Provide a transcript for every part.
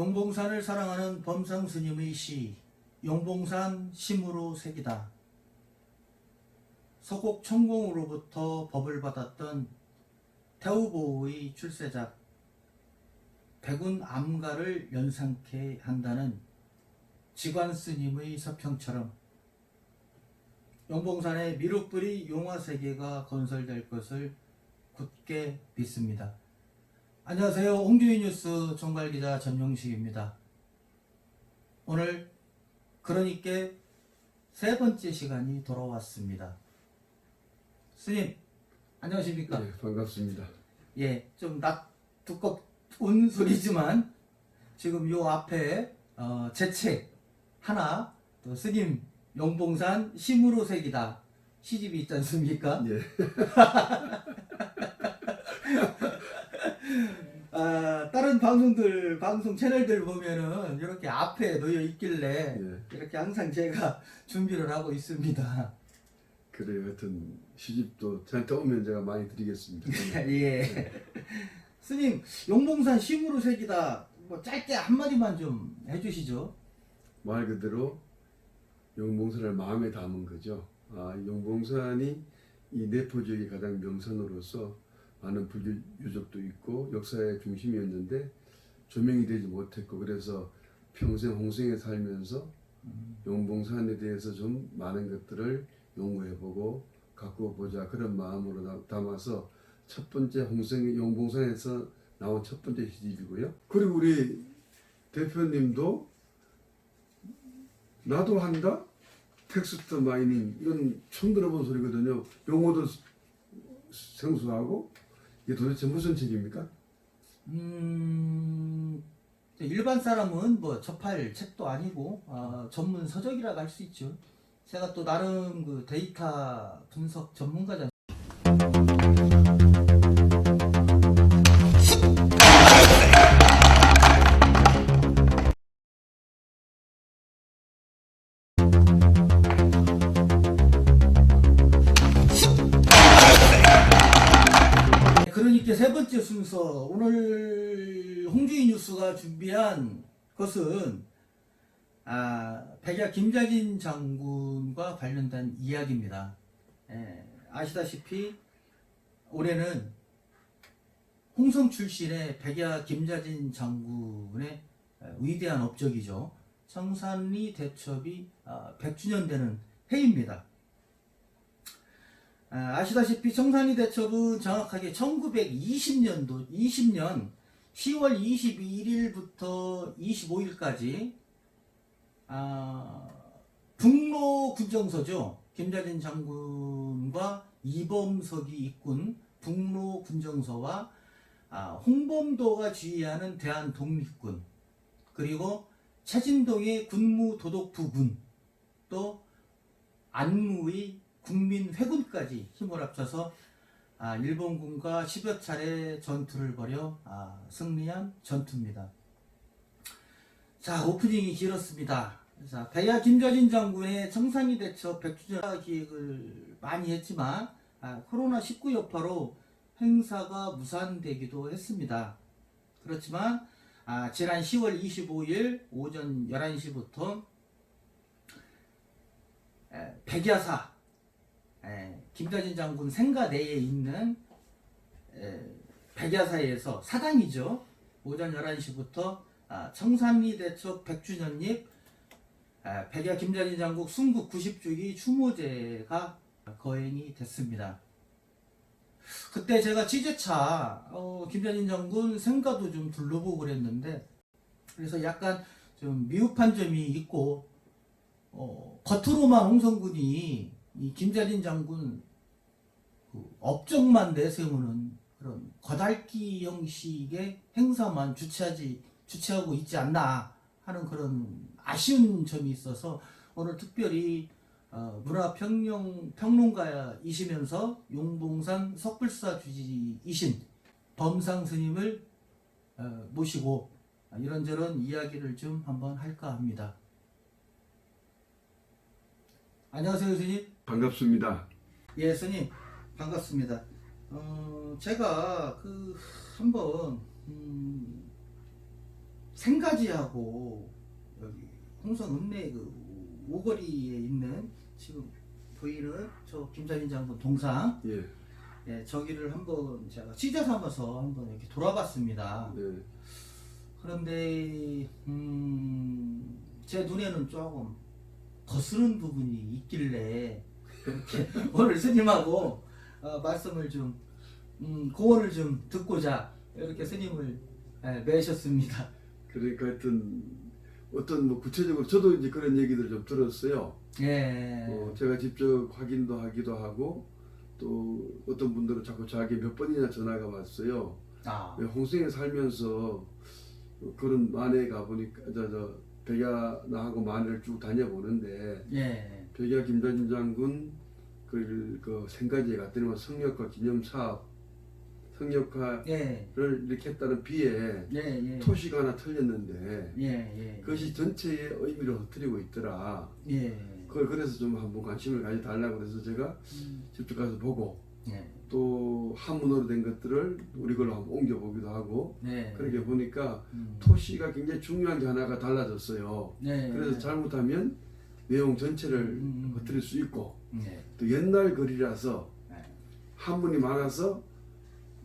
용봉산을 사랑하는 범상 스님의 시 용봉산 심으로 새기다. 서곡 천공으로부터 법을 받았던 태우보의 출세작 백운 암가를 연상케 한다는 지관 스님의 서평처럼 용봉산에 미륵불이 용화세계가 건설될 것을 굳게 믿습니다. 안녕하세요. 홍주인 뉴스 총괄기자 전용식입니다. 오늘 그러니까 세 번째 시간이 돌아왔습니다. 스님 안녕하십니까? 네, 반갑습니다. 예, 좀 두꺼운 소리지만 지금 요 앞에 제 책 하나 또 스님 용봉산 심으로 새기다 시집이 있지 않습니까? 예. 다른 방송 채널들 보면은 이렇게 앞에 놓여 있길래 예. 이렇게 항상 제가 준비를 하고 있습니다. 그래요. 하여튼 시집도 저한테 오면 제가 많이 드리겠습니다. 예. 스님 용봉산 심으로 새기다 뭐 짧게 한마디만 좀 해주시죠. 말 그대로 용봉산을 마음에 담은 거죠. 용봉산이 이 내포 지역의 가장 명산으로서 많은 불교 유적도 있고 역사의 중심이었는데 조명이 되지 못했고, 그래서 평생 홍성에 살면서 용봉산에 대해서 좀 많은 것들을 연구해보고 갖고 보자, 그런 마음으로 담아서 첫 번째 용봉산에서 나온 첫 번째 시집이고요. 그리고 우리 대표님도 나도 한다? 텍스트 마이닝, 이건 처음 들어본 소리거든요. 용어도 생소하고. 이게 도대체 무슨 책입니까? 일반 사람은 뭐 접할 책도 아니고 전문 서적이라고 할 수 있죠. 제가 또 나름 그 데이터 분석 전문가잖아요. 그러니까 세 번째 순서, 오늘 홍주인 뉴스가 준비한 것은 백야 김자진 장군과 관련된 이야기입니다. 아시다시피 올해는 홍성 출신의 백야 김자진 장군의 위대한 업적이죠. 청산리 대첩이 100주년 되는 해입니다. 아시다시피 청산리 대첩은 정확하게 1920년 10월 22일부터 25일까지 북로 군정서죠. 김자진 장군과 이범석이 이끈 북로 군정서와 홍범도가 지휘하는 대한독립군, 그리고 최진동의 군무도독부군, 또 안무의 국민회군까지 힘을 합쳐서 일본군과 10여 차례 전투를 벌여 승리한 전투입니다. 자, 오프닝이 길었습니다. 자, 백야 김자진 장군의 청산리 대첩 100주년 기획을 많이 했지만 코로나19 여파로 행사가 무산되기도 했습니다. 그렇지만 지난 10월 25일 오전 11시부터 백야사 김자진 장군 생가 내에 있는 백야사에서 사당이죠. 오전 11시부터 청산리 대첩 100주년립 백야 김자진 장군 순국 90주기 추모제가 거행이 됐습니다. 그때 제가 취재차 김자진 장군 생가도 좀 둘러보고 그랬는데, 그래서 약간 좀 미흡한 점이 있고, 겉으로만 홍성군이 이 김자진 장군 업적만 내세우는 그런 거달기 형식의 행사만 주최하고 있지 않나 하는 그런 아쉬운 점이 있어서 오늘 특별히 문화평론가이시면서 용봉산 석불사 주지이신 범상 스님을 모시고 이런저런 이야기를 좀 한번 할까 합니다. 안녕하세요, 스님. 반갑습니다. 예, 스님 반갑습니다. 제가 한번 생가지하고 여기 홍성 읍내 그 오거리에 있는 지금 보이는 저 김자진 장군 동상, 예. 예, 저기를 한번 제가 취재 삼아서 한번 이렇게 돌아봤습니다. 네. 그런데 제 눈에는 조금 거스른 부분이 있길래 이렇게 오늘 스님하고 말씀을 좀 고언을 좀 듣고자 이렇게 스님을 매셨습니다. 그러니까 하여튼 어떤 뭐 구체적으로 저도 이제 그런 얘기들 좀 들었어요. 예. 제가 직접 확인도 하기도 하고 또 어떤 분들은 자꾸 저에게 몇 번이나 전화가 왔어요. 아. 홍성에 살면서 그런 만에 가보니까 저 백야나하고 만을 쭉 다녀보는데 예. 백야 김자진 장군 그 생가지에 갔더니 성역화 기념 사업 성역화를 예. 이렇게 했다는 비에 예. 토시가 하나 틀렸는데 예. 그것이 전체의 의미를 흐트리고 있더라. 예. 그걸 그래서 좀 한번 관심을 가져달라고 그래서 제가 직접 가서 보고 예. 또 한문으로 된 것들을 우리 걸로 한번 옮겨보기도 하고 네. 그렇게 보니까 토시가 굉장히 중요한 게 하나가 달라졌어요. 네. 그래서 잘못하면 내용 전체를 흐트릴 수 있고 네. 또 옛날 글이라서 네. 한문이 많아서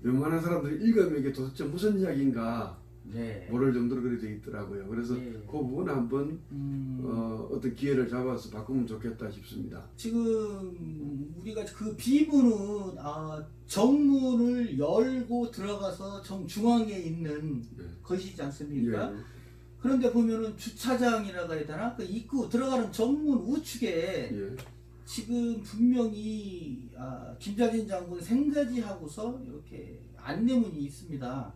웬만한 사람들이 읽으면 이게 도대체 무슨 이야기인가 네. 모를 정도로 그렇게 돼 있더라고요. 그래서 네. 그 부분 한번 어떤 기회를 잡아서 바꾸면 좋겠다 싶습니다. 지금 우리가 그 비문은 정문을 열고 들어가서 정중앙에 있는 네. 것이지 않습니까? 예. 그런데 보면은 주차장이라고 해야 되나? 그 입구 들어가는 정문 우측에 예. 지금 분명히 김자진 장군 생가지하고서 이렇게 안내문이 있습니다.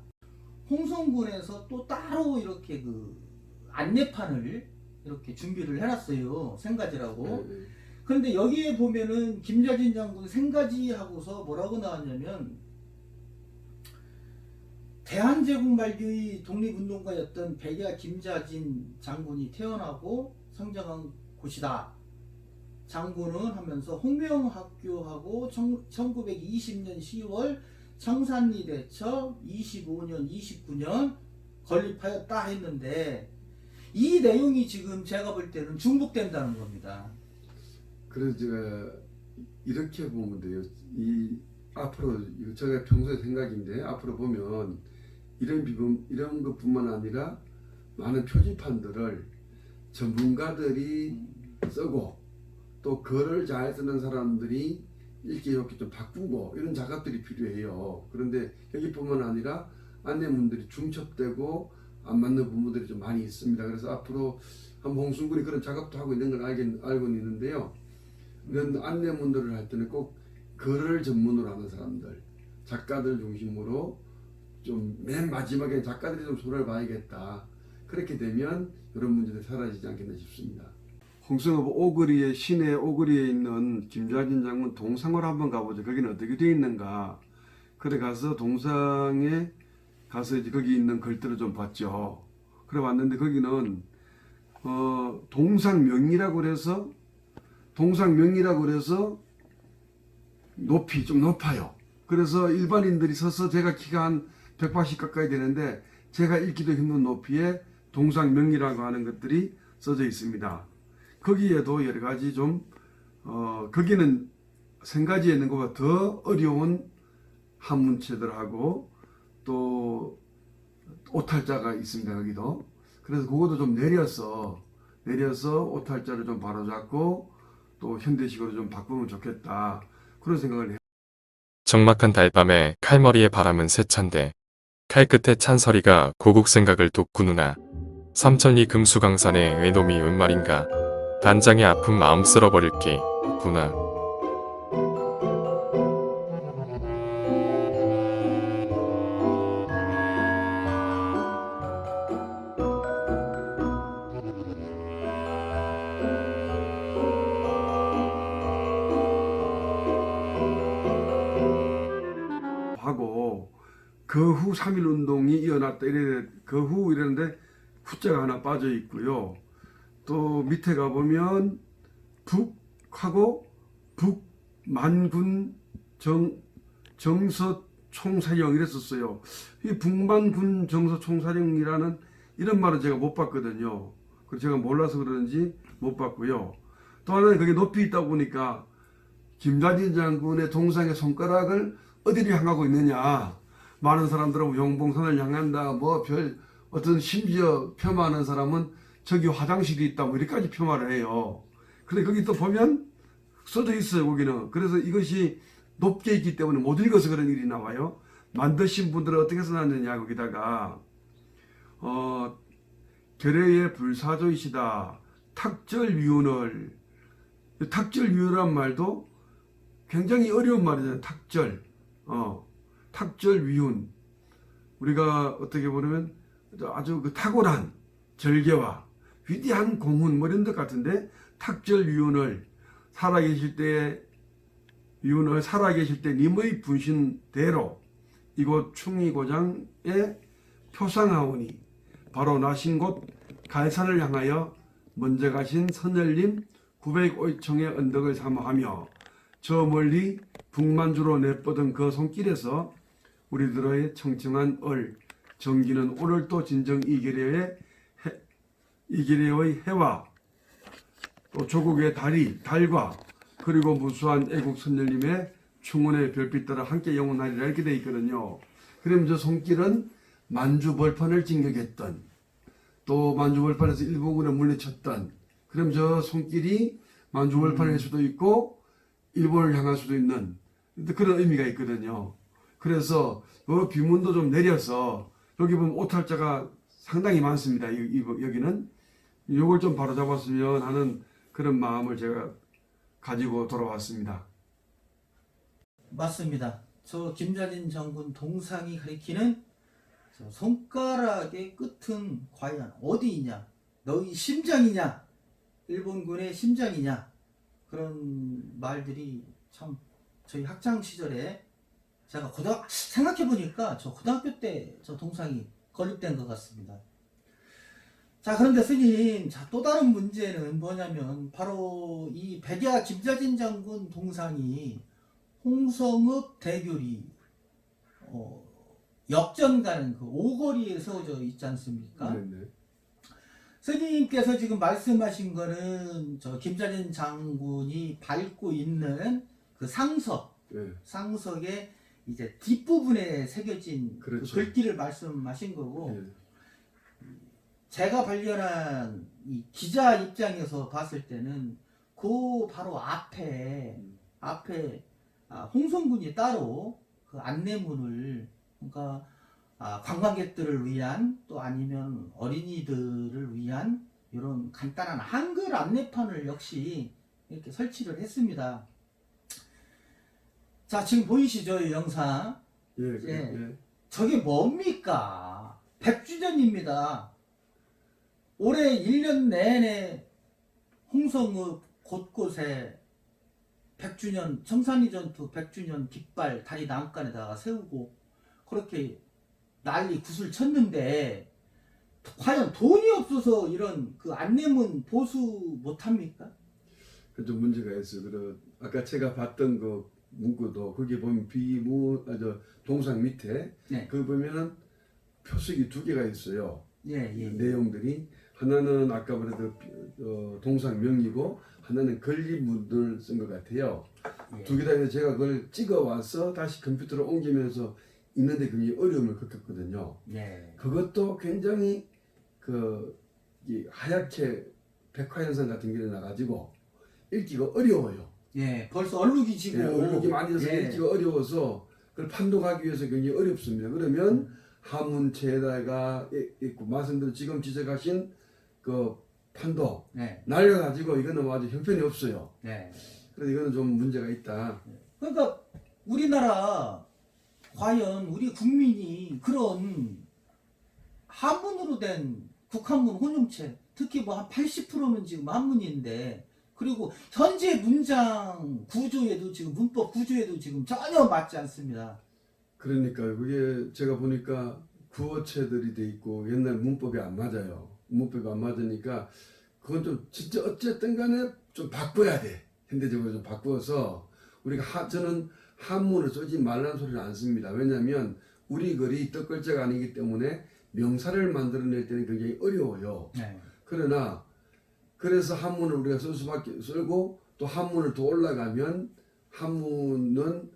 홍성군에서 또 따로 이렇게 그 안내판을 이렇게 준비를 해놨어요. 생가지라고. 예. 그런데 여기에 보면은 김자진 장군 생가지하고서 뭐라고 나왔냐면 대한제국 말기의 독립운동가였던 백야 김자진 장군이 태어나고 성장한 곳이다. 장군은 하면서 홍명학교하고 1920년 10월 청산리 대처 25년 29년 건립하였다 했는데 이 내용이 지금 제가 볼 때는 중복된다는 겁니다. 그래서 제가 이렇게 보면 돼요. 이 앞으로 이거 제가 평소에 생각인데 앞으로 보면 이런 것뿐만 아니라 많은 표지판들을 전문가들이 쓰고 또 글을 잘 쓰는 사람들이 읽기 좋게 좀 바꾸고 이런 작업들이 필요해요. 그런데 여기뿐만 아니라 안내문들이 중첩되고 안 맞는 부분들이 좀 많이 있습니다. 그래서 앞으로 한번 홍순군이 그런 작업도 하고 있는 걸 알고는 있는데요. 이런 안내문들을 할 때는 꼭 글을 전문으로 하는 사람들, 작가들 중심으로 좀 맨 마지막에 작가들이 좀 손을 봐야겠다. 그렇게 되면 이런 문제들이 사라지지 않겠나 싶습니다. 홍성읍 오거리에 시내 오거리에 있는 김자진 장군 동상을 한번 가보죠. 거기는 어떻게 되어 있는가. 그래 가서 동상에 가서 이제 거기 있는 글들을 좀 봤죠. 그래 왔는데 거기는 동상명이라고 그래서 높이 좀 높아요. 그래서 일반인들이 서서 제가 키가 한 180 가까이 되는데 제가 읽기도 힘든 높이에 동상명이라고 하는 것들이 써져 있습니다. 거기에도 여러 가지 좀 거기는 생가지에 있는 것보다 더 어려운 한문체들하고 또 오탈자가 있습니다. 거기도. 그래서 그것도 좀 내려서 오탈자를 좀 바로잡고 또 현대식으로 좀 바꾸면 좋겠다. 그런 생각을 해요. 적막한 달밤에 칼머리에 바람은 세찬데 칼 끝에 찬서리가 고국 생각을 돋구누나 삼천리 금수강산에 외놈이 웬 말인가 단장의 아픈 마음 쓸어버릴게 구나. 하고 그 후 3.1운동이 일어났다 그 후 이랬는데 후자가 하나 빠져 있고요. 또 밑에 가보면 북하고 북만군 정서총사령 이랬었어요. 이 북만군 정서총사령이라는 이런 말은 제가 못 봤거든요. 그래서 제가 몰라서 그러는지 못 봤고요. 또 하나는 그게 높이 있다 보니까 김자진 장군의 동상의 손가락을 어디로 향하고 있느냐. 많은 사람들은 용봉산을 향한다. 뭐 별 어떤 심지어 폄하하는 사람은 저기 화장실이 있다. 뭐 이렇게까지 폄하를 해요. 근데 거기 또 보면 써져 있어요. 거기는. 그래서 이것이 높게 있기 때문에 못 읽어서 그런 일이 나와요. 만드신 분들은 어떻게 써놨느냐. 거기다가 결의의 불사조이시다. 탁절위운을. 탁절위운이란 말도 굉장히 어려운 말이잖아요. 탁절위운. 우리가 어떻게 보면 아주 그 탁월한 절개와 위대한 공훈 뭐 이런 것 같은데 탁절위운을 살아계실 때 위운을 살아계실 때 님의 분신대로 이곳 충의고장에 표상하오니 바로 나신 곳 갈산을 향하여 먼저 가신 선열님 905청의 언덕을 삼아하며 저 멀리 북만주로 내뻗은 그 손길에서 우리들의 청청한 정기는 오늘 또 진정 이계례의 해와 또 조국의 달과 그리고 무수한 애국 선열님의 충원의 별빛 따라 함께 영원하리라 이렇게 되어 있거든요. 그럼 저 손길은 만주벌판을 진격했던 또 만주벌판에서 일본군에 물리쳤던 그럼 저 손길이 만주벌판일 수도 있고 일본을 향할 수도 있는 그런 의미가 있거든요. 그래서 그 비문도 좀 내려서 여기 보면 오탈자가 상당히 많습니다. 여기는 이걸 좀 바로잡았으면 하는 그런 마음을 제가 가지고 돌아왔습니다. 맞습니다. 저 김자진 장군 동상이 가리키는 저 손가락의 끝은 과연 어디 있냐? 너희 심장이냐? 일본군의 심장이냐? 그런 말들이 참 저희 학창 시절에 제가 생각해보니까 저 고등학교 때 저 동상이 건립된 것 같습니다. 자, 그런데 스님, 자, 또 다른 문제는 뭐냐면 바로 이 백야 김자진 장군 동상이 홍성읍 대교리 역전 가는 그 오거리에 세워져 있지 않습니까? 네네. 스님께서 지금 말씀하신 거는 저 김자진 장군이 밟고 있는 그 상석의 이제 뒷부분에 새겨진 그렇죠. 그 글귀를 말씀하신 거고, 네. 제가 발견한 이 기자 입장에서 봤을 때는 그 바로 앞에 홍성군이 따로 그 안내문을 그러니까 관광객들을 위한 또 아니면 어린이들을 위한 이런 간단한 한글 안내판을 역시 이렇게 설치를 했습니다. 자, 지금 보이시죠? 이 영상. 예. 저게 뭡니까? 100주년입니다. 올해 1년 내내 홍성읍 곳곳에 100주년 청산리 전투 100주년 깃발 다리 난간에다가 세우고 그렇게 난리 굿을 쳤는데 과연 돈이 없어서 이런 그 안내문 보수 못합니까? 그 좀 문제가 있어요. 아까 제가 봤던 그 문구도 거기 보면 동상 밑에 네. 거기 보면은 표식이 두 개가 있어요. 예. 내용들이 하나는 아까 말했던 동상 명이고 하나는 건립문을 쓴 것 같아요. 예. 두 개 다 있는데 제가 그걸 찍어 와서 다시 컴퓨터로 옮기면서 읽는데 굉장히 어려움을 겪었거든요. 예. 그것도 굉장히 이 하얗게 백화현상 같은 게 나가지고 읽기가 어려워요. 예. 벌써 얼룩이 지고 얼룩이 많이 져서 예. 읽기가 어려워서 그걸 판독하기 위해서 굉장히 어렵습니다. 그러면 한문체에다가 있고 말씀대로 지금 지적하신 그 판독 네. 날려가지고 이거는 아주 형편이 없어요. 네. 그래서 이거는 좀 문제가 있다. 그러니까 우리나라 과연 우리 국민이 그런 한문으로 된 국한문 혼용체 특히 뭐 한 80%는 지금 한문인데 그리고 현재 문장 구조에도 지금 문법 구조에도 지금 전혀 맞지 않습니다. 그러니까 그게 제가 보니까 구어체들이 돼 있고 옛날 문법이 안 맞아요. 문법이 안 맞으니까 그건 좀 진짜 어쨌든 간에 좀 바꿔야 돼. 현대적으로 좀 바꿔서 저는 한문을 쓰지 말라는 소리를 안 씁니다. 왜냐하면 우리 글이 떡글자가 아니기 때문에 명사를 만들어낼 때는 굉장히 어려워요. 네. 그러나 그래서 한문을 우리가 쓸 수밖에 쓰고 또 한문을 더 올라가면 한문은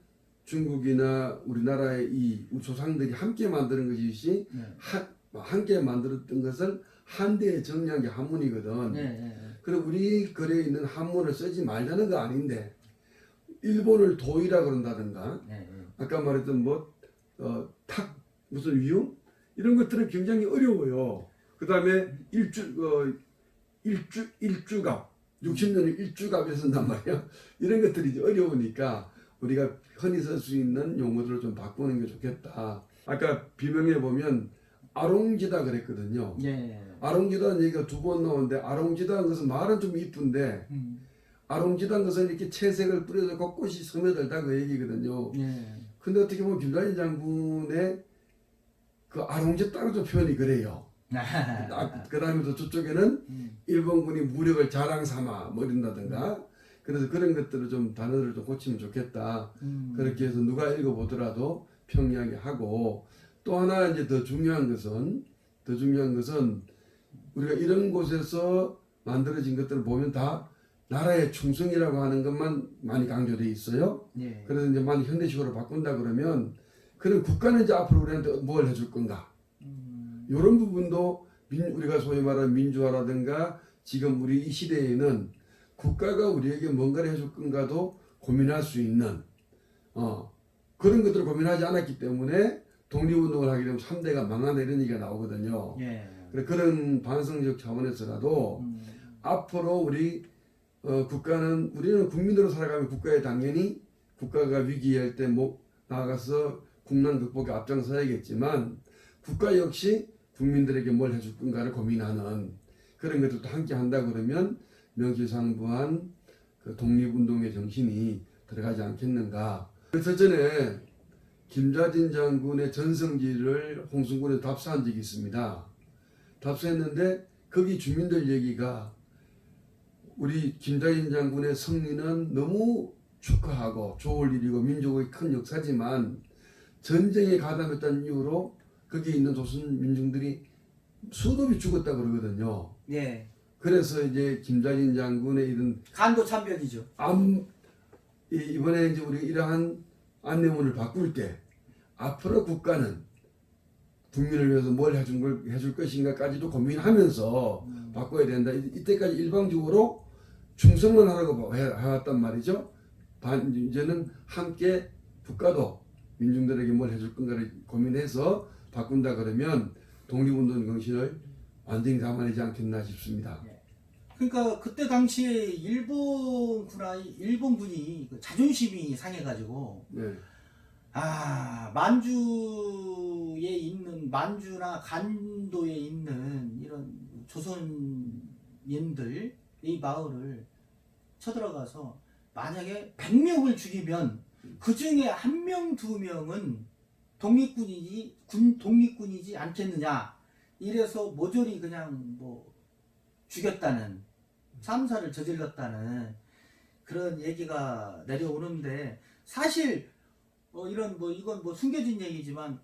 중국이나 우리나라의 이 조상들이 함께 만드는 것이지 네. 함께 만들었던 것을 한대에 정리한 게 한문이거든. 네. 네. 그리고 우리 글에 있는 한문을 쓰지 말자는 거 아닌데 일본을 도이라 그런다든가 네. 아까 말했던 탁 무슨 위용 이런 것들은 굉장히 어려워요. 그 다음에 일주갑 60년을 일주갑에 쓴단 말이야. 이런 것들이 이제 어려우니까 우리가 흔히 쓸 수 있는 용어들을 좀 바꾸는 게 좋겠다. 아까 비명에 보면 아롱지다 그랬거든요. 네. 아롱지다는 얘기가 2번 나오는데 아롱지다는 것은 말은 좀 이쁜데 아롱지다는 것은 이렇게 채색을 뿌려서 곳곳이 스며들다 그 얘기거든요. 네. 근데 어떻게 보면 김다인 장군의 그 아롱지 따로도 표현이 그래요. 그 다음에 또 저쪽에는 일본군이 무력을 자랑 삼아 뭐 이런다든가 그래서 그런 것들을 좀 단어를 좀 고치면 좋겠다. 그렇게 해서 누가 읽어보더라도 평이하게 하고 또 하나 이제 더 중요한 것은 우리가 이런 곳에서 만들어진 것들을 보면 다 나라의 충성이라고 하는 것만 많이 강조되어 있어요. 네. 그래서 이제 많이 현대식으로 바꾼다 그러면 그럼 국가는 이제 앞으로 우리한테 뭘 해줄 건가? 이런 부분도 우리가 소위 말하는 민주화라든가 지금 우리 이 시대에는 국가가 우리에게 뭔가를 해줄 건가도 고민할 수 있는 그런 것들을 고민하지 않았기 때문에 독립운동을 하게 되면 3대가 망하는 이런 얘기가 나오거든요. 예. 그런 반성적 차원에서라도 앞으로 우리 국가는 우리는 국민으로 살아가면 국가에 당연히 국가가 위기할 때 나아가서 국난 극복에 앞장서야겠지만 국가 역시 국민들에게 뭘 해줄 건가를 고민하는 그런 것들도 함께 한다 그러면 명실상부한 그 독립운동의 정신이 들어가지 않겠는가. 그래서 전에 김좌진 장군의 전성기를 홍순군에 답사한 적이 있습니다. 답사했는데 거기 주민들 얘기가 우리 김좌진 장군의 승리는 너무 축하하고 좋을 일이고 민족의 큰 역사지만 전쟁에 가담했다는 이유로 거기 있는 조선 민중들이 수도비 죽었다 그러거든요. 예. 그래서 이제 김좌진 장군의 이런 간도 참변이죠. 이번에 이제 우리 이러한 안내문을 바꿀 때 앞으로 국가는 국민을 위해서 뭘 해줄 것인가까지도 고민하면서 바꿔야 된다. 이때까지 일방적으로 충성만 하라고 해왔단 말이죠. 이제는 함께 국가도 민중들에게 뭘 해줄 건가를 고민해서 바꾼다 그러면 독립운동 정신을 완전히 담아내지 않겠나 싶습니다. 그러니까 그때 당시에 일본군이 그 자존심이 상해가지고 네. 만주나 간도에 있는 이런 조선인들 이 마을을 쳐들어가서 만약에 100명을 죽이면 그 중에 1명, 2명은 독립군이지 않겠느냐. 이래서 모조리 그냥 죽였다는, 참사를 저질렀다는 그런 얘기가 내려오는데, 사실 이건 숨겨진 얘기지만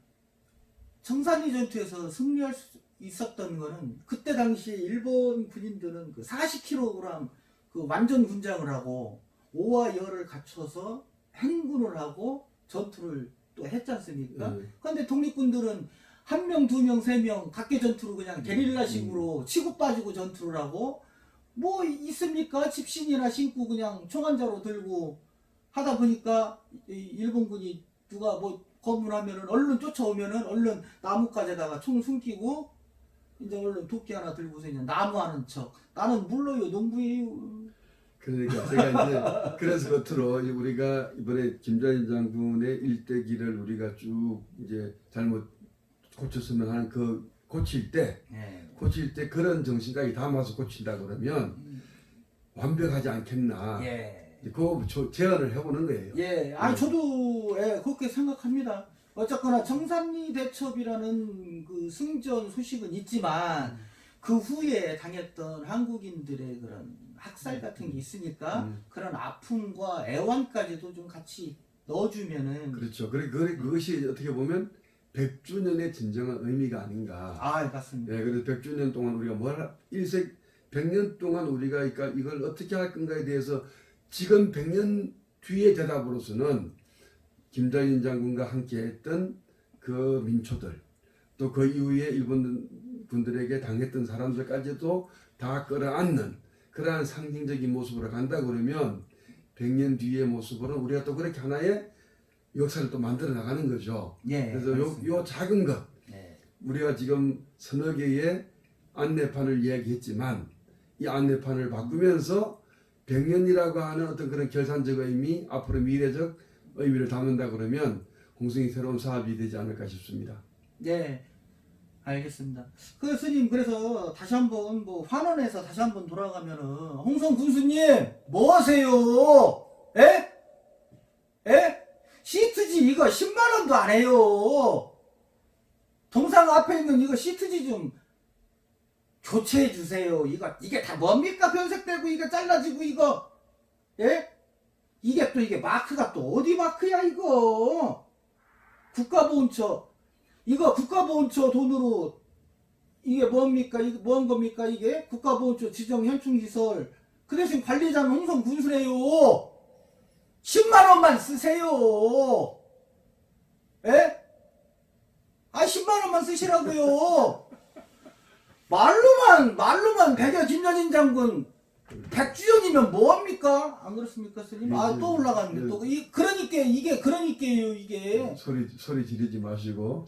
청산리 전투에서 승리할 수 있었던 거는 그때 당시에 일본 군인들은 그 40kg 그 완전 군장을 하고 오와 열을 갖춰서 행군을 하고 전투를 또 했지 않습니까? 그런데 독립군들은 1명, 2명, 3명 각계 전투로 그냥 게릴라식으로 치고 빠지고 전투를 하고 뭐 있습니까? 집신이나 신고 그냥 총 한 자로 들고 하다 보니까 일본군이 누가 검문하면은 얼른 쫓아오면은 얼른 나뭇가지에다가 총을 숨기고 이제 얼른 도끼 하나 들고서 그냥 나무하는 척. 나는 물러요, 농부예요. 그러니까 제가 이제 그래서 겉으로 이제 우리가 이번에 김좌진 장군의 일대기를 우리가 쭉 이제 잘못 고쳤으면 하는 그 고칠 때 그런 정신까지 담아서 고친다 그러면 완벽하지 않겠나. 그 제안을 해보는 거예요. 저도 그렇게 생각합니다. 어쨌거나 청산리 대첩이라는 그 승전 소식은 있지만 그 후에 당했던 한국인들의 그런 학살 같은 게 있으니까 그런 아픔과 애환까지도 좀 같이 넣어주면은 그렇죠. 그것이 어떻게 보면 100주년의 진정한 의미가 아닌가. 아, 맞습니다. 예, 그래서 100주년 동안 우리가 일색 100년 동안 우리가 이걸 어떻게 할 건가에 대해서 지금 100년 뒤의 대답으로서는 김자진 장군과 함께했던 그 민초들, 또 그 이후에 일본 분들에게 당했던 사람들까지도 다 끌어안는 그러한 상징적인 모습으로 간다 그러면 100년 뒤의 모습으로 우리가 또 그렇게 하나의 역사를 또 만들어 나가는 거죠. 예, 그래서 그렇습니다. 요 작은 것, 네. 우리가 지금 서너 개의 안내판을 이야기했지만 이 안내판을 바꾸면서 100년이라고 하는 어떤 그런 결산적 의미, 앞으로 미래적 의미를 담는다 그러면 공성이 새로운 사업이 되지 않을까 싶습니다. 네, 알겠습니다. 그 스님, 그래서 다시 한번 환원해서 다시 한번 돌아가면은 홍성 군수님 뭐 하세요? 에? 에? 시트지 이거 10만 원도 안 해요. 동상 앞에 있는 이거 시트지 좀 교체해 주세요. 이게 다 뭡니까? 변색되고 이거 잘라지고 이거. 예? 이게 또 이게 마크가 또 어디 마크야 이거? 국가보훈처. 이거 국가보훈처 돈으로 이게 뭡니까? 이게 뭔 겁니까? 이게 국가보훈처 지정 현충시설. 그 대신 관리자는 홍성 군수래요. 10만 원만 쓰세요. 예? 아 10만 원만 쓰시라고요. 말로만 백여 김여진 장군 100주년이면 뭐합니까? 안 그렇습니까, 스님? 아, 또 올라갔네. 또 그러니까요, 이게. 소리 지르지 마시고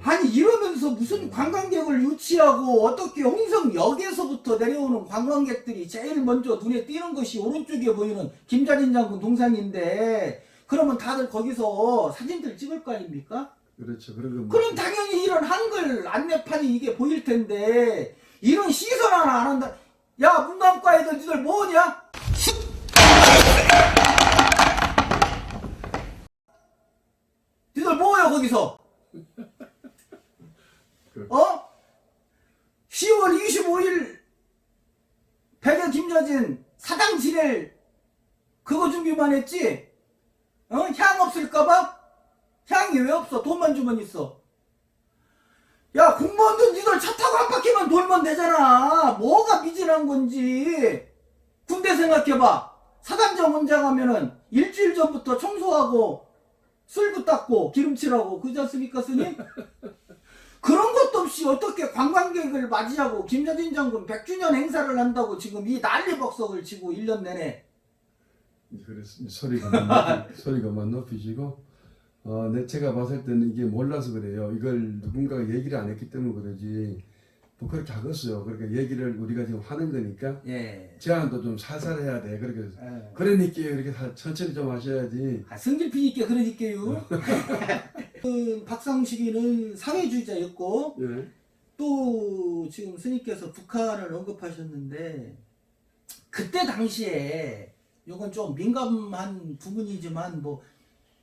아니, 이러면서 무슨 관광객을 유치하고, 어떻게 홍성역에서부터 내려오는 관광객들이 제일 먼저 눈에 띄는 것이 오른쪽에 보이는 김자진 장군 동상인데, 그러면 다들 거기서 사진들 찍을 거 아닙니까? 그렇죠. 그럼 당연히 이런 한글 안내판이 이게 보일 텐데, 이런 시선 하나 안 한다. 야, 문광과 애들 니들 뭐냐? 니들 뭐야 거기서? 어? 10월 25일 백여 김여진 사당 지낼 그거 준비만 했지? 어? 향 없을까봐? 향이 왜 없어? 돈만 주면 있어. 야, 공무원들 니들 차 타고 한 바퀴만 돌면 되잖아. 뭐가 미진한 건지. 군대 생각해봐. 사단장 혼자 가면은 일주일 전부터 청소하고 술도 닦고 기름칠하고 그지 않습니까, 스님? 그런 것도 없이 어떻게 관광객을 맞이하고 김여진 장군 100주년 행사를 한다고 지금 이 난리벅석을 치고 1년 내내. 그랬습니다. 소리가만 높이시고 제가 봤을 때는 이게 몰라서 그래요. 이걸 누군가가 얘기를 안 했기 때문에 그러지. 뭐 그렇게 하겠어요. 그러니까 얘기를 우리가 지금 하는 거니까 예. 제안도 좀 살살 해야 돼. 그렇게 예. 그러니까 이렇게 천천히 좀 하셔야지. 아, 성질피 있게 그러니까요. 그 박상식이는 사회주의자였고 예. 또 지금 스님께서 북한을 언급하셨는데 그때 당시에 이건 좀 민감한 부분이지만 뭐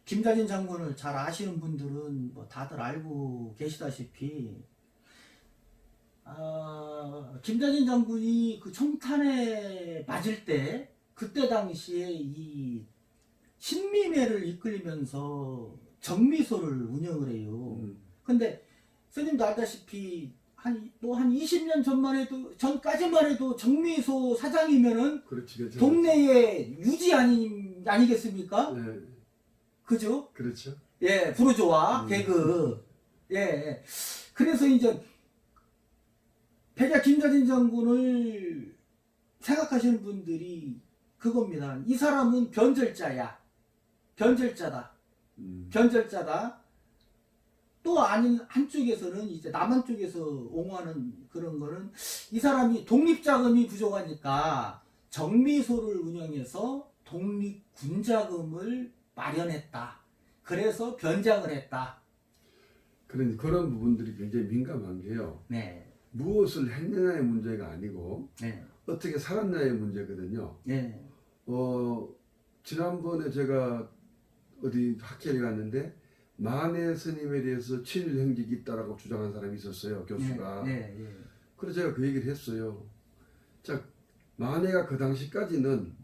김자진 장군을 잘 아시는 분들은 뭐 다들 알고 계시다시피 김자진 장군이 그 청탄에 맞을 때 그때 당시에 이 신민회를 이끌면서 정미소를 운영을 해요. 근데 스님도 알다시피 한 20년 전까지만 해도 정미소 사장이면은 그렇지. 동네의 유지 아니겠습니까? 네. 그죠? 그렇죠. 예, 부르조아, 개그. 예. 그래서 이제 백야 김자진 장군을 생각하시는 분들이 그겁니다. 이 사람은 변절자야. 변절자다. 변절자다. 또 아닌 한쪽에서는 이제 남한 쪽에서 옹호하는 그런 거는 이 사람이 독립자금이 부족하니까 정미소를 운영해서 독립군자금을 마련했다. 그래서 변장을 했다. 그런 부분들이 굉장히 민감한 게요. 네. 무엇을 했느냐의 문제가 아니고 네. 어떻게 살았냐의 문제거든요. 네. 지난번에 제가 어디 학회에 갔는데 만해 스님에 대해서 친일 행적이 있다라고 주장한 사람이 있었어요. 교수가. 그래서 제가 그 얘기를 했어요. 자, 만해가 그 당시까지는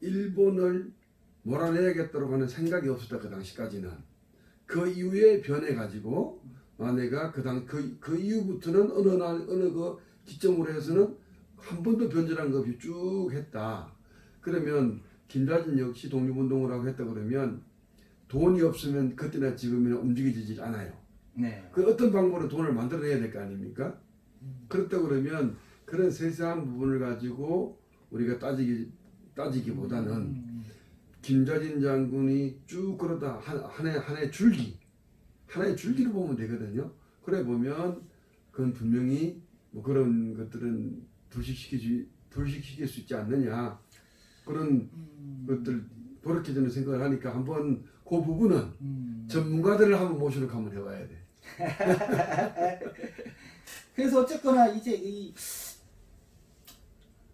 일본을 몰아내야겠다고 하는 생각이 없었다. 그 당시까지는. 그 이후에 변해가지고 아내가 그 이후부터는 어느 날 어느 그 기점으로 해서는 한 번도 변절한 거 없이 쭉 했다. 그러면 김자진 역시 독립운동을 하고 했다 그러면 돈이 없으면 그때나 지금이나 움직여지질 않아요. 네. 그 어떤 방법으로 돈을 만들어내야 될 거 아닙니까? 그렇다 그러면 그런 세세한 부분을 가지고 우리가 따지기보다는 김자진 장군이 쭉 그러다 하나의 줄기를 보면 되거든요. 그래 보면 그건 분명히 뭐 그런 것들은 불식시킬 수 있지 않느냐 그런 것들 그렇게 저는 생각을 하니까 한번 그 부분은 전문가들을 한번 모시러 한번 해봐야 돼. 그래서 어쨌거나 이제 이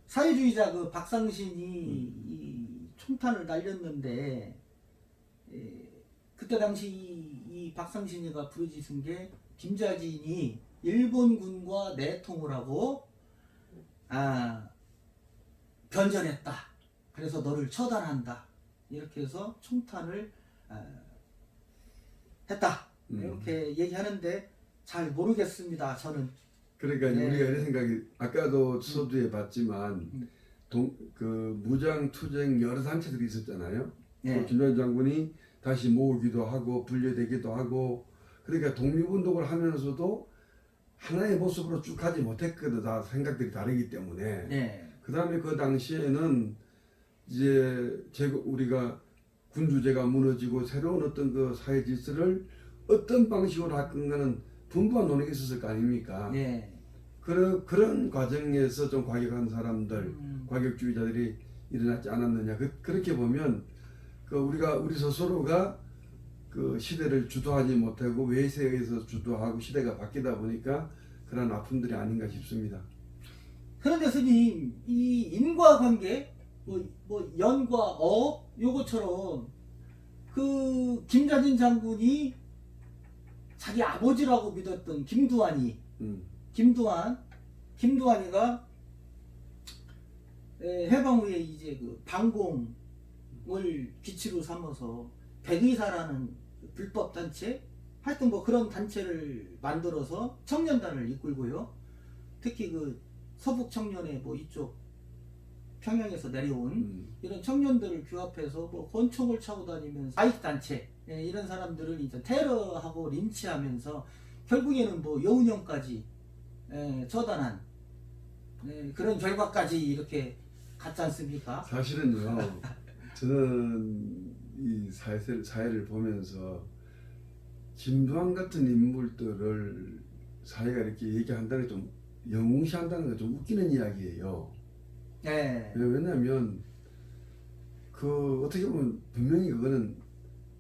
사회주의자 그 박상신이 이 총탄을 날렸는데 그때 당시 이 박상신이가 부르짖은 게 김자진이 일본군과 내통을 하고 변절했다. 그래서 너를 처단한다. 이렇게 해서 총탄을 했다. 이렇게 얘기하는데 잘 모르겠습니다. 저는. 그러니까 네. 우리가 이런 생각이 아까도 서두에 봤지만 그 무장 투쟁 여러 단체들이 있었잖아요. 네. 김자진 장군이 다시 모으기도 하고 분리되기도 하고 그러니까 독립운동을 하면서도 하나의 모습으로 쭉 가지 못했거든. 다 생각들이 다르기 때문에. 네. 그 다음에 그 당시에는 이제 우리가 군주제가 무너지고 새로운 어떤 그 사회 질서를 어떤 방식으로 할 건가는 분부한 논의가 있었을 거 아닙니까? 네. 그런 과정에서 좀 과격한 사람들, 과격주의자들이 일어나지 않았느냐. 그렇게 보면 우리 스스로가 그 시대를 주도하지 못하고 외세에 의해서 주도하고 시대가 바뀌다 보니까 그런 아픔들이 아닌가 싶습니다. 그런데 스님, 이 인과관계, 뭐 연과 업 요거처럼 그 김자진 자기 아버지라고 믿었던 김두한이가 해방 후에 이제 그 방공을 기치로 삼아서 백의사라는 불법 단체, 하여튼 뭐 그런 단체를 만들어서 청년단을 이끌고요. 특히 그 서북 청년의 뭐 이쪽 평양에서 내려온 이런 청년들을 규합해서 뭐 권총을 차고 다니면서 사익단체 이런 사람들을 이제 테러하고 린치하면서 결국에는 뭐 여운형까지 처단한 그런 결과까지 이렇게 갔지 않습니까? 사실은요. 저는 이 사회를 보면서 김두한 같은 인물들을 사회가 이렇게 얘기한다는 게 좀 영웅시한다는 게 좀 웃기는 이야기예요. 네. 왜냐하면 어떻게 보면 분명히 그거는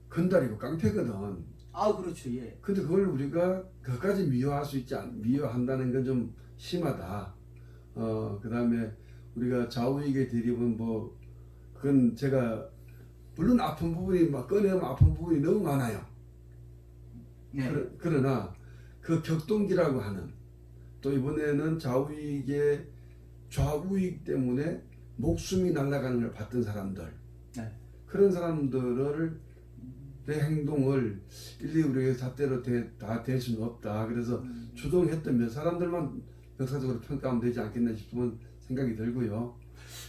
건달이고 깡패거든. 그렇죠. 예. 근데 그걸 우리가 그까지 미워한다는 건 좀 심하다. 그 다음에 우리가 좌우익의 대립은 뭐 그건 제가 물론 아픈 부분이 막 꺼내면 아픈 부분이 너무 많아요. 네. 그러나 그 격동기라고 하는 또 이번에는 좌우익 때문에 목숨이 날아가는 걸 봤던 사람들, 네. 그런 사람들의 행동을 일일이 우리가 잣대로 다 댈 수는 없다. 그래서 주동했던 몇 사람들만 역사적으로 평가하면 되지 않겠나 싶은 생각이 들고요.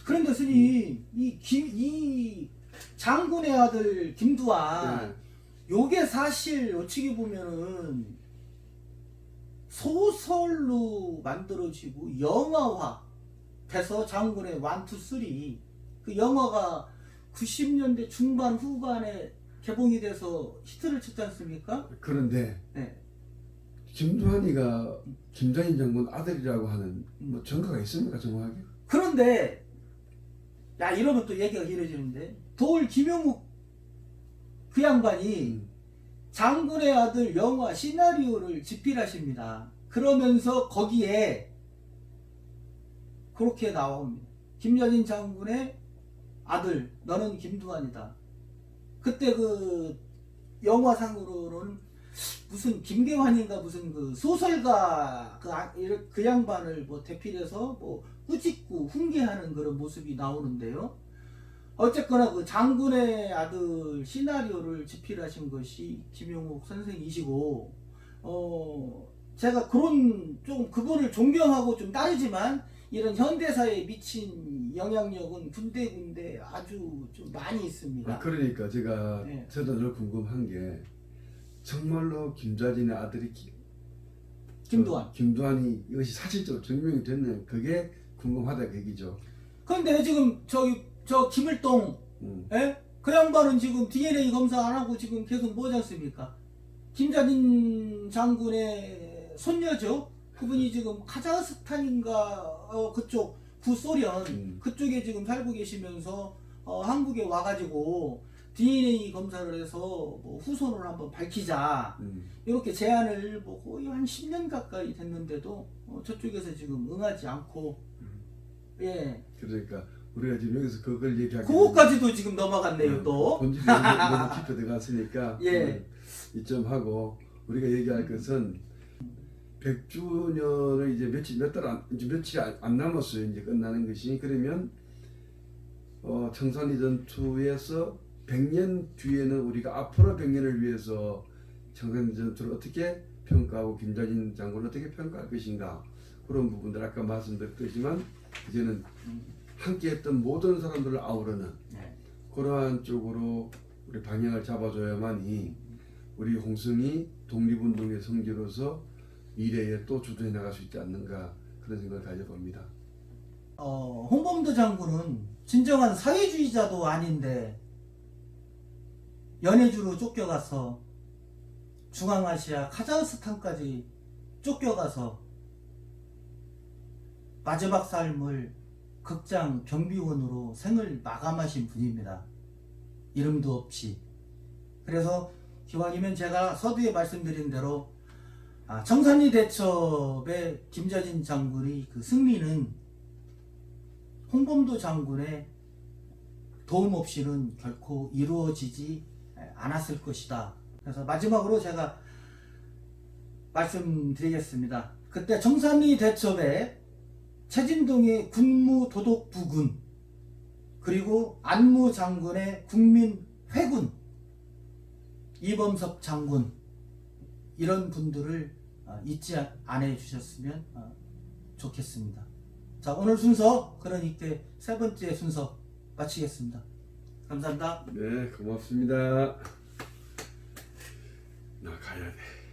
그런데 스님, 이 장군의 아들 김두한, 네. 요게 사실 어찌게 보면은 소설로 만들어지고 영화화 돼서 장군의 1, 2, 3 그 영화가 90년대 중반 후반에 개봉이 돼서 히트를 쳤지 않습니까? 그런데 네. 김두한이가 김자진 장군 아들이라고 하는 뭐 증거가 있습니까, 정확하게? 그런데 이러면 또 얘기가 길어지는데 도울 김용욱 그 양반이 장군의 아들 영화 시나리오를 집필하십니다. 그러면서 거기에 그렇게 나옵니다. 김자진 장군의 아들, 너는 김두한이다. 그때 그 영화상으로는 무슨 김계환인가 무슨 그 소설가 그 양반을 뭐 대필해서 뭐 꾸짖고 훈계하는 그런 모습이 나오는데요. 어쨌거나 그 장군의 아들 시나리오를 집필하신 것이 김용옥 선생이시고, 제가 그런 좀 그분을 존경하고 좀 따르지만 이런 현대사에 미친 영향력은 군데군데 아주 좀 많이 있습니다. 그러니까 제가 네. 저도 늘 궁금한 게 정말로 김좌진의 아들이 김두한. 이 이것이 사실적으로 증명이 됐네. 그게 궁금하다 그 얘기죠. 근데 지금 저 김일동, 음. 예? 그 양반은 지금 DNA 검사 안 하고 지금 계속 뭐지 않습니까? 김자진 장군의 손녀죠. 그분이 지금 카자흐스탄인가 그쪽 구소련 그쪽에 지금 살고 계시면서 한국에 와가지고 DNA 검사를 해서 뭐 후손을 한번 밝히자 이렇게 제안을 뭐 거의 한 10년 가까이 됐는데도 저쪽에서 지금 응하지 않고 예. 그러니까 우리가 지금 여기서 그걸 얘기하기 그거까지도 지금 넘어갔네요 또. 본질이 너무 깊이 들어갔으니까 예. 이점 하고 우리가 얘기할 것은 100주년을 이제 며칠 안 남았어요. 이제 끝나는 것이. 그러면 청산리 전투에서 100년 뒤에는 우리가 앞으로 100년을 위해서 청산리 전투를 어떻게 평가하고 김좌진 장군을 어떻게 평가할 것인가, 그런 부분들 아까 말씀드렸지만 이제는 함께했던 모든 사람들을 아우르는 네. 그러한 쪽으로 우리 방향을 잡아줘야만이 우리 홍성이 독립운동의 성지로서 미래에 또 주도해 나갈 수 있지 않는가, 그런 생각을 가져봅니다. 홍범도 장군은 진정한 사회주의자도 아닌데 연해주로 쫓겨가서 중앙아시아 카자흐스탄까지 쫓겨가서 마지막 삶을 극장 경비원으로 생을 마감하신 분입니다. 이름도 없이. 그래서 기왕이면 제가 서두에 말씀드린 대로 청산리 대첩의 김좌진 장군의 그 승리는 홍범도 장군의 도움 없이는 결코 이루어지지 않았을 것이다. 그래서 마지막으로 제가 말씀드리겠습니다. 그때 청산리 대첩에 최진동의 군무도독부군, 그리고 안무 장군의 국민회군, 이범석 장군, 이런 분들을 잊지 않아 주셨으면 좋겠습니다. 자, 오늘 순서, 그러니까 세 번째 순서 마치겠습니다. 감사합니다. 네, 고맙습니다. 나 가야 돼.